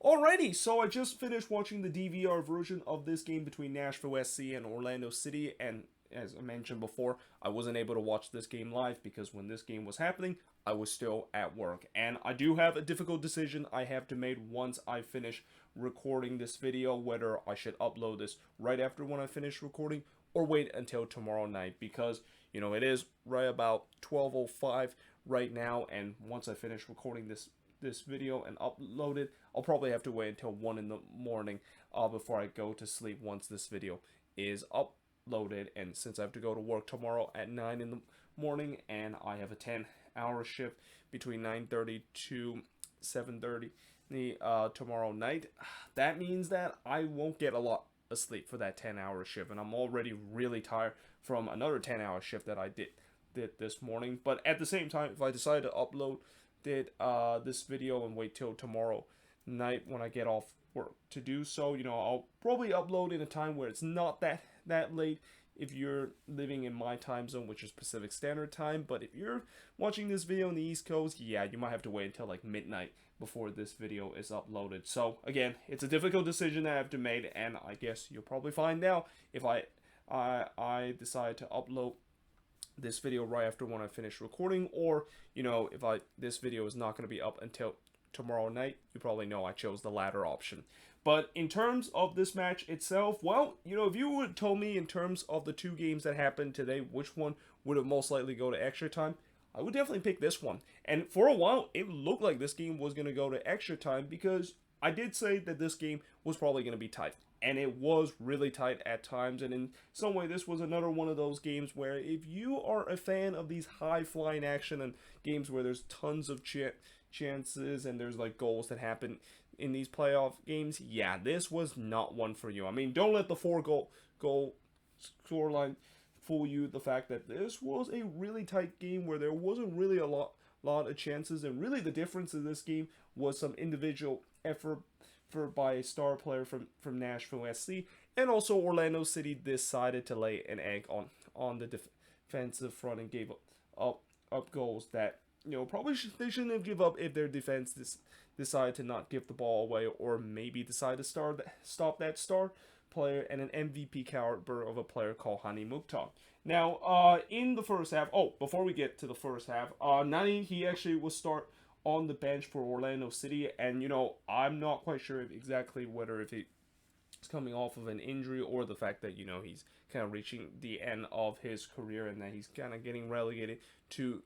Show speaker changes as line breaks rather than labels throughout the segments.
Alrighty, so I just finished watching the DVR version of this game between Nashville SC and Orlando City, and as I mentioned before, I wasn't able to watch this game live because when this game was happening, I was still at work. And I do have a difficult decision I have to make once I finish recording this video, whether I should upload this right after when I finish recording or wait until tomorrow night because, it is right about 12:05 right now, and once I finish recording this video and upload it, I'll probably have to wait until 1 in the morning before I go to sleep once this video is uploaded. And since I have to go to work tomorrow at 9 in the morning and I have a 10-hour shift between 9:30 to 7:30 tomorrow night, that means that I won't get a lot of sleep for that 10-hour shift, and I'm already really tired from another 10-hour shift that I did this morning. But at the same time, if I decide to upload this video and wait till tomorrow night when I get off work to do so, I'll probably upload in a time where it's not that late if you're living in my time zone, which is Pacific Standard Time. But if you're watching this video on the East Coast, yeah, you might have to wait until like midnight before this video is uploaded. So again, it's a difficult decision that I have to make, and I guess you'll probably find out if I decide to upload this video right after when I finish recording, or if this video is not going to be up until tomorrow night. You probably know I chose the latter option. But in terms of this match itself, well, if you would have told me in terms of the two games that happened today, which one would have most likely go to extra time, I would definitely pick this one. And for a while, it looked like this game was going to go to extra time because I did say that this game was probably going to be tight. And it was really tight at times. And in some way, this was another one of those games where if you are a fan of these high-flying action and games where there's tons of chances and there's like goals that happen in these playoff games, yeah, this was not one for you. I mean, don't let the goal scoreline fool you. The fact that this was a really tight game where there wasn't really a lot of chances, and really the difference in this game was some individual effort by a star player from Nashville SC, and also Orlando City decided to lay an egg on the defensive front and gave up goals that probably they shouldn't have give up if their defense decided to not give the ball away, or maybe decide to stop that star player and an MVP caliber of a player called Hani Mukhtar. Now, in the first half, before we get to the first half, Nani, he actually will start on the bench for Orlando City, and I'm not quite sure exactly whether if he's coming off of an injury or the fact that he's kind of reaching the end of his career and that he's kind of getting relegated to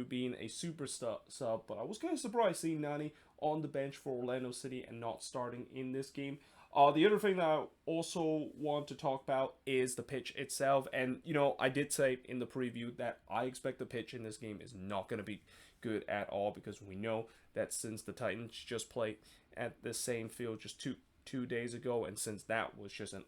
being a super sub. But I was kind of surprised seeing Nani on the bench for Orlando City and not starting in this game. The other thing that I also want to talk about is the pitch itself. And, I did say in the preview that I expect the pitch in this game is not going to be good at all, because we know that since the Titans just played at the same field just two days ago, and since that was just an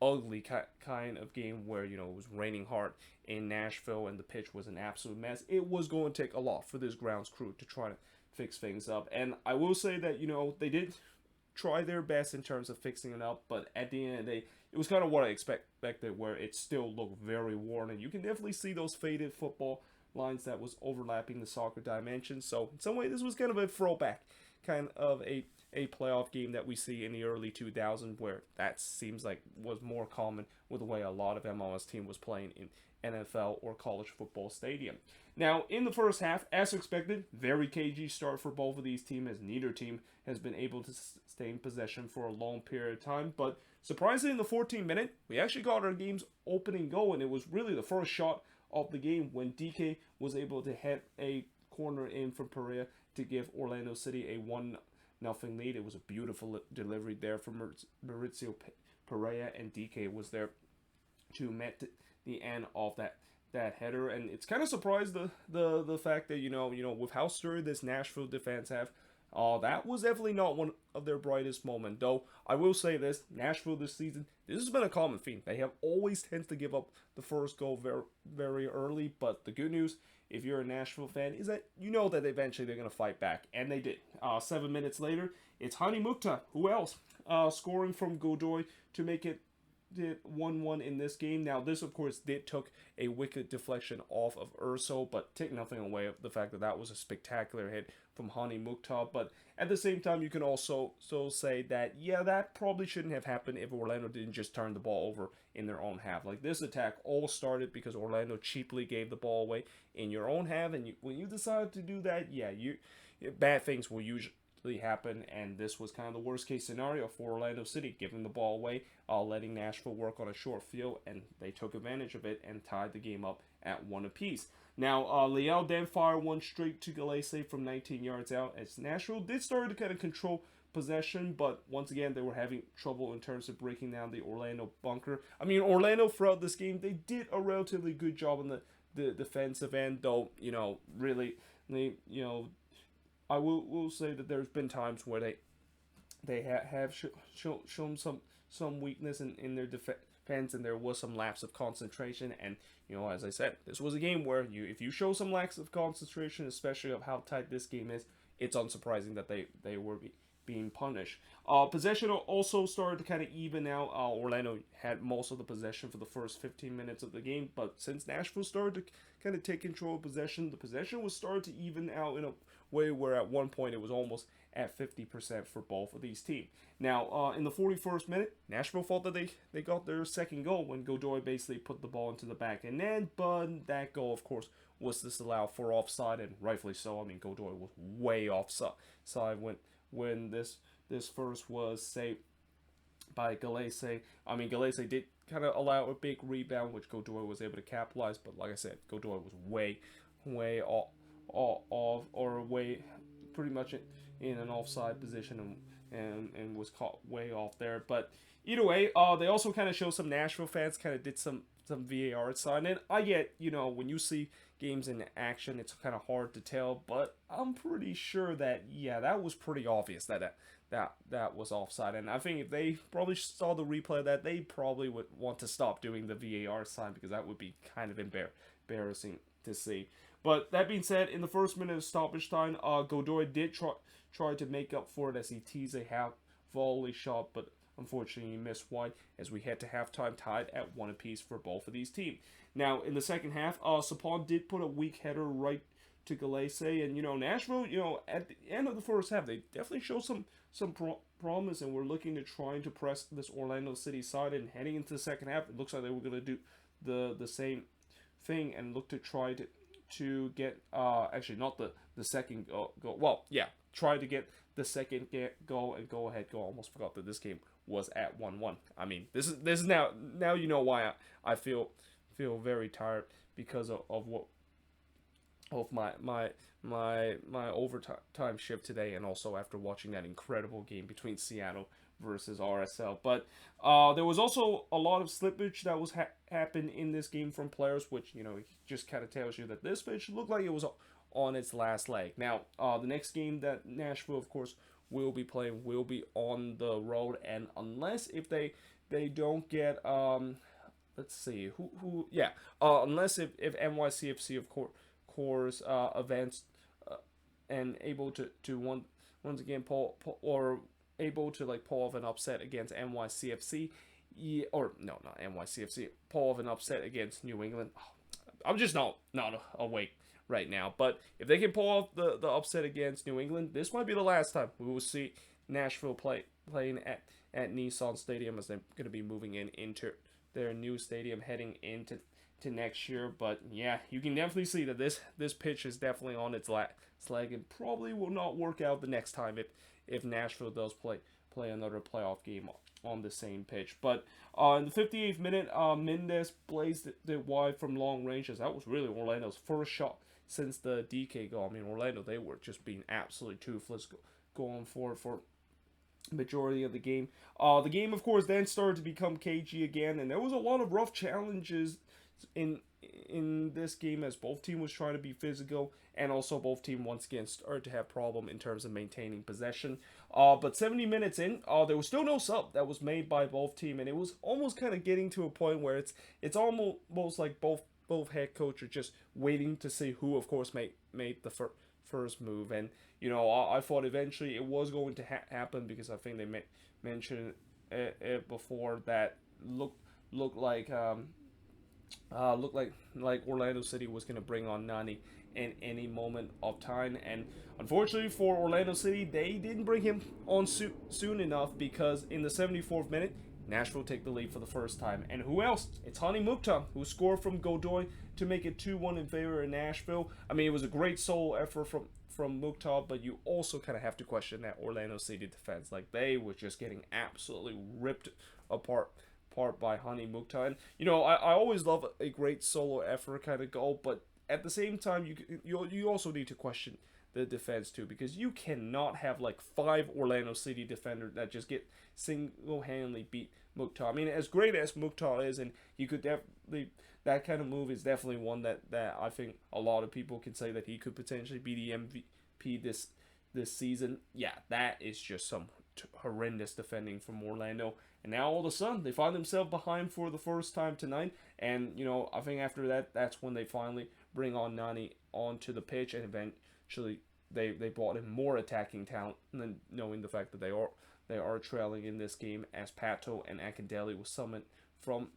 ugly kind of game where, it was raining hard in Nashville and the pitch was an absolute mess, it was going to take a lot for this grounds crew to try to fix things up. And I will say that, they did try their best in terms of fixing it up, but at the end of the day, it was kind of what I expected, where it still looked very worn, and you can definitely see those faded football lines that was overlapping the soccer dimension. So in some way, this was kind of a throwback, kind of a playoff game that we see in the early 2000s, where that seems like was more common with the way a lot of MLS team was playing in NFL or college football stadium. Now, in the first half, as expected, very cagey start for both of these teams, as neither team has been able to stay in possession for a long period of time. But surprisingly, in the 14th minute, we actually got our game's opening goal, and it was really the first shot of the game when DK was able to hit a corner in from Pereira to give Orlando City a 1-0 lead. It was a beautiful delivery there from Mauricio Pereira, and DK was there to met the end of that header. And it's kind of surprised the fact that with how sturdy this Nashville defense have, that was definitely not one of their brightest moments. Though I will say this, Nashville this season, this has been a common theme. They have always tends to give up the first goal very, very early. But the good news, if you're a Nashville fan, is that that eventually they're going to fight back. And they did. 7 minutes later, it's Hani Mukhtar, who else, scoring from Godoy to make it 1-1 in this game. Now, this, of course, took a wicked deflection off of Urso, but take nothing away of the fact that was a spectacular hit from Hani Mukhtar. But at the same time, you can also say that, yeah, that probably shouldn't have happened if Orlando didn't just turn the ball over in their own half. Like, this attack all started because Orlando cheaply gave the ball away in your own half, and when you decide to do that, yeah, bad things will usually happen, and this was kind of the worst case scenario for Orlando City, giving the ball away, letting Nashville work on a short field, and they took advantage of it and tied the game up at one apiece. Now, Leal then fired one straight to Galese from 19 yards out, as Nashville did start to kind of control possession, but once again, they were having trouble in terms of breaking down the Orlando bunker. I mean, Orlando throughout this game, they did a relatively good job on the defensive end, though, really, I will say that there's been times where they have shown some weakness in their defense, and there was some lapse of concentration. And as I said, this was a game where if you show some lapse of concentration, especially of how tight this game is, it's unsurprising that they were being punished. Possession also started to kind of even out. Orlando had most of the possession for the first 15 minutes of the game, but since Nashville started to kind of take control of possession, the possession was started to even out in a way where at one point it was almost at 50% for both of these teams. Now, in the 41st minute, Nashville thought that they got their second goal when Godoy basically put the ball into the back and net, but that goal, of course, was disallowed for offside, and rightfully so. I mean, Godoy was way offside when this first was saved by Galese. I mean, Galese did kind of allow a big rebound, which Godoy was able to capitalize, but like I said, Godoy was way off, or way pretty much in an offside position, and was caught way off there. But either way, they also kind of showed some Nashville fans kind of did some VAR side, and I get, when you see games in action, it's kind of hard to tell, but I'm pretty sure that, yeah, that was pretty obvious that was offside. And I think if they probably saw the replay of that, they probably would want to stop doing the VAR sign, because that would be kind of embarrassing to see. But that being said, in the first minute of stoppage time, Godoy did try to make up for it as he teased a half volley shot, but unfortunately he missed wide as we head to halftime tied at one apiece for both of these teams. Now, in the second half, Sapon did put a weak header right to Galese, and Nashville, at the end of the first half, they definitely showed some promise, and were looking to trying to press this Orlando City side. And heading into the second half, it looks like they were going to do the same thing and look to try to get actually not the second goal. Well, yeah, try to get the second goal and go ahead goal. Almost forgot that this game was at 1-1. I mean, this is now you know why I feel very tired, because of my overtime shift today, and also after watching that incredible game between Seattle versus RSL. But there was also a lot of slippage that was happened in this game from players, which just kind of tells you that this pitch looked like it was on its last leg. Now, the next game that Nashville, of course, will be playing will be on the road, and unless if they don't get let's see unless if NYCFC of course advanced and able to once again pull or able to pull off an upset against NYCFC, or no, not NYCFC, pull off an upset against New England. I'm just not awake right now, but if they can pull off the upset against New England, this might be the last time we will see Nashville playing at Nissan Stadium, as they're going to be moving into their new stadium heading into next year. But yeah, you can definitely see that this pitch is definitely on its last leg, and probably will not work out the next time if Nashville does play another playoff game on the same pitch. But in the 58th minute, Mendes blazed it wide from long range, as that was really Orlando's first shot since the DK goal. I mean, Orlando, they were just being absolutely toothless going for majority of the game. The game, of course, then started to become cagey again, and there was a lot of rough challenges in this game, as both teams was trying to be physical, and also both teams once again started to have problem in terms of maintaining possession. But 70 minutes in, there was still no sub that was made by both teams, and it was almost kind of getting to a point where it's almost like both head coaches are just waiting to see who, of course, made the first move. And I thought eventually it was going to happen, because I think they mentioned it before, that looked like Orlando City was going to bring on Nani in any moment of time. And unfortunately for Orlando City, they didn't bring him on soon enough, because in the 74th minute, Nashville take the lead for the first time. And who else? It's Hani Mukhtar, who scored from Godoy to make it 2-1 in favor of Nashville. I mean, it was a great solo effort from Mukhtar, but you also kind of have to question that Orlando City defense. Like, they were just getting absolutely ripped apart by Hani Mukhtar. And, I always love a great solo effort kind of goal, but at the same time, you also need to question the defense too, because you cannot have like 5 Orlando City defenders that just get single-handedly beat Mukhtar. I mean, as great as Mukhtar is, and you could definitely, that kind of move is definitely one that I think a lot of people can say that he could potentially be the MVP this season. Yeah, that is just some horrendous defending from Orlando. And now all of a sudden they find themselves behind for the first time tonight. And I think after that, that's when they finally bring on Nani onto the pitch, and eventually they brought in more attacking talent, and then knowing the fact that they are trailing in this game, as Pato and Akindele was summoned from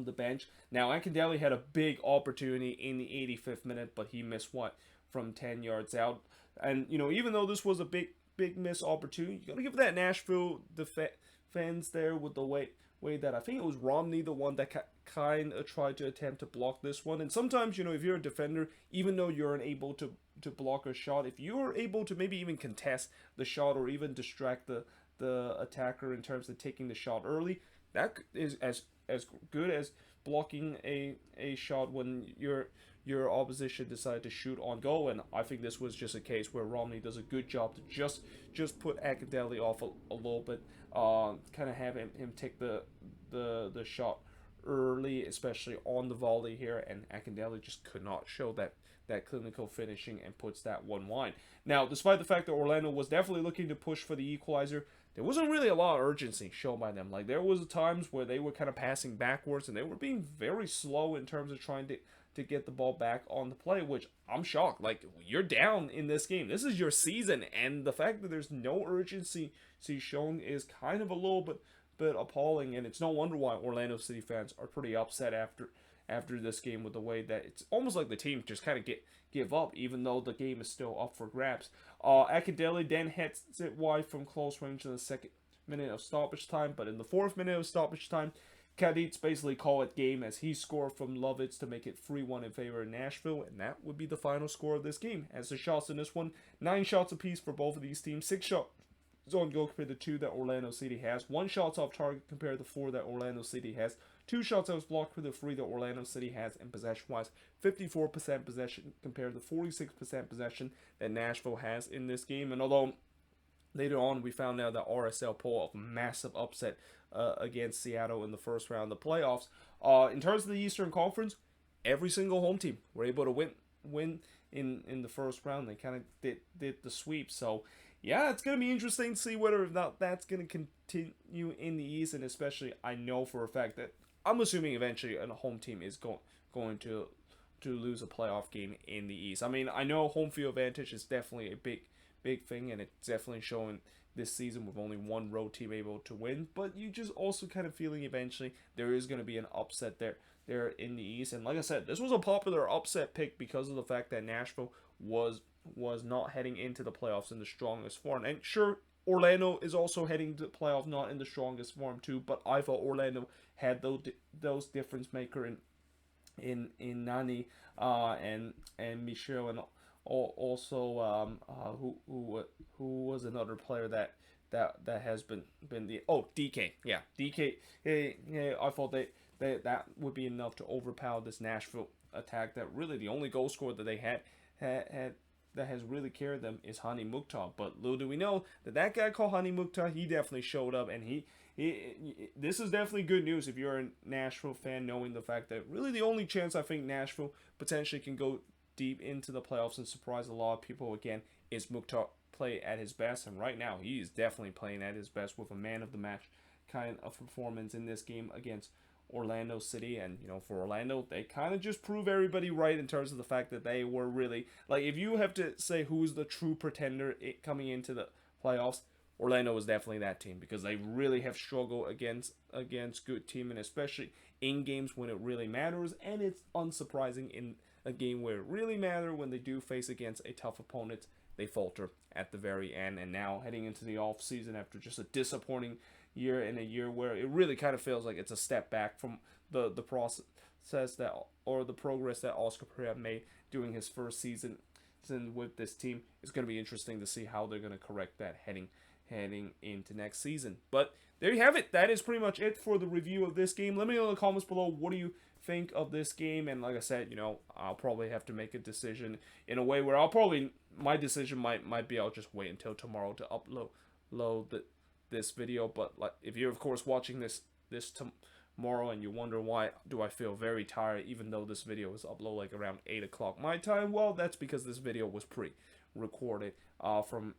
the bench. Now Akindele had a big opportunity in the 85th minute, but he missed from 10 yards out. And even though this was a big missed opportunity, you gotta give that Nashville defense there with the way that I think it was Romney, the one that kind of tried to attempt to block this one. And sometimes, if you're a defender, even though you're unable to block a shot, if you're able to maybe even contest the shot or even distract the attacker in terms of taking the shot early, that is as good as blocking a shot when your opposition decide to shoot on goal. And I think this was just a case where Romney does a good job to just put Akindele off a little bit, kind of have him take the shot early, especially on the volley here, and Akindele just could not show that clinical finishing and puts that one wide. Now, despite the fact that Orlando was definitely looking to push for the equalizer, there wasn't really a lot of urgency shown by them. Like, there was times where they were kind of passing backwards, and they were being very slow in terms of trying to get the ball back on the play, which I'm shocked. Like, you're down in this game. This is your season, and the fact that there's no urgency shown is kind of a little bit appalling, and it's no wonder why Orlando City fans are pretty upset after this game, with the way that it's almost like the team just kind of give up, even though the game is still up for grabs. Akindele then hits it wide from close range in the second minute of stoppage time, but in the 4th minute of stoppage time, Kadits basically call it game, as he scored from Lovitz to make it 3-1 in favor of Nashville, and that would be the final score of this game. As the shots in this one, 9 shots apiece for both of these teams, 6 shots on goal compared to 2 that Orlando City has, 1 shots off target compared to 4 that Orlando City has, 2 shots that was blocked for the 3 that Orlando City has, and possession-wise, 54% possession compared to 46% possession that Nashville has in this game. And although later on we found out that RSL pulled off a massive upset against Seattle in the first round of the playoffs, in terms of the Eastern Conference, every single home team were able to win in the first round. They kind of did the sweep. So yeah, it's going to be interesting to see whether or not that's going to continue in the East, and especially I know for a fact that I'm assuming eventually a home team is going to lose a playoff game in the East. I mean, I know home field advantage is definitely a big thing, and it's definitely showing this season with only one road team able to win, but you just also kind of feeling eventually there is going to be an upset there in the East. And like I said, this was a popular upset pick because of the fact that Nashville was not heading into the playoffs in the strongest form. And sure, Orlando is also heading to the playoffs not in the strongest form too, but I thought Orlando had those difference maker in Nani and Michel, and also who was another player that has been the DK. Yeah, DK. Yeah, I thought that would be enough to overpower this Nashville attack. That really the only goal scorer that they had that has really carried them is Hani Mukhtar. But little do we know that guy called Hani Mukhtar, he definitely showed up, and he this is definitely good news if you're a Nashville fan, knowing the fact that really the only chance I think Nashville potentially can go deep into the playoffs and surprise a lot of people again is Mukhtar play at his best. And right now he is definitely playing at his best with a man of the match kind of performance in this game against Orlando City. And for Orlando, they kind of just prove everybody right in terms of the fact that they were really, like, if you have to say who's the true pretender coming into the playoffs, Orlando is definitely that team, because they really have struggled against good team, and especially in games when it really matters. And it's unsurprising, in a game where it really matters when they do face against a tough opponent. They falter at the very end, and now heading into the off season after just a disappointing year, in a year where it really kind of feels like it's a step back from the process that, or the progress that Oscar Pereira made during his first season with this team. It's going to be interesting to see how they're going to correct that heading into next season. But there you have it. That is pretty much it for the review of this game. Let me know in the comments below, what do you think of this game? And like I said, I'll probably have to make a decision in a way where my decision might be I'll just wait until tomorrow to upload this video. But like, if you're of course watching this tomorrow and you wonder why do I feel very tired even though this video was uploaded like around 8 o'clock my time, well, that's because this video was pre-recorded from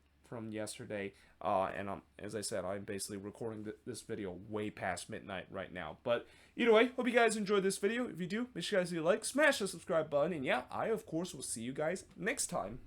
yesterday, and as I said, I'm basically recording this video way past midnight right now. But either way, hope you guys enjoyed this video. If you do, make sure you guys leave a like, smash the subscribe button, and yeah, I of course will see you guys next time.